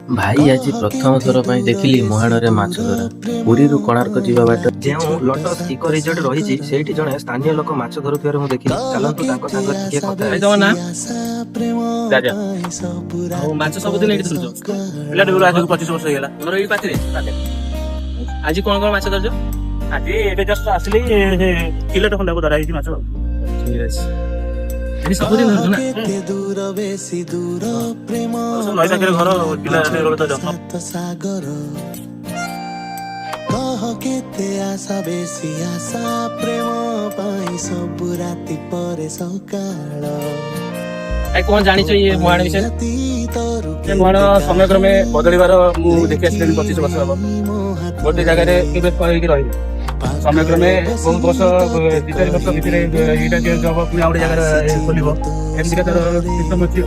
भाई आज प्रथम थर पर देखिली मुहाणरे माछ धरा पुरी कोणार्क जीवा बाट जो लटस इको रिजोर्ट रही सेठी जने स्थानीय लोक माछ धरुथिबार मु देखिली चलंतु तांको संग टिके कथा भाई तम ना राजा ଆଉ ମାଛ ସବୁଦିନ ଏଇଠି ଧରୁଛ ପିଲା ଡେବୁଲ ଆଜକୁ 25 ବର୍ଷ ହେଇଗଲା ତମର ଏଇ ପାଖରେ ଆଜି କଣ କଣ ମାଛ ଧରୁଛ ଆଜି ଏବେ ଜଷ୍ଟ ଆସିଲି କିଲୋଟେ ଖଣ୍ଡେ ଧରା ହେଇଛି ମାଛ ଠିକ ଅଛି ଏଠି ସବୁଦିନ ଧରୁଛ ନା ନଈ ପାଖରେ ଘର ପିଲା ତ କେତେ ଆଶା ବେଶୀ ଆଶା ପ୍ରେମ ପାଇଁ ସବୁ ରାତି ପରେ ସକାଳ କଣ ଜାଣିଛ ଇଏ ମୁହାଣ ବିଷୟରେ ମୁହାଣ ସମୟକ୍ରମେ ବଦଳିବାର ମୁଁ ଦେଖି ଆସିଲିଣି 25 ବର୍ଷ ହବ ଗୋଟେ ଜାଗାରେ କେବେ ହେଇକି ରହିବି ସମୟକ୍ରମେ ବହୁତ ବର୍ଷ 2-4 ବର୍ଷ ଭିତରେ ଏଇଟା ଜବ ପୁଣି ଆଉ ଗୋଟେ ଜାଗାରେ ଖୋଲିବ ଏମିତିକା ତାର ସିଷ୍ଟମ ଅଛି।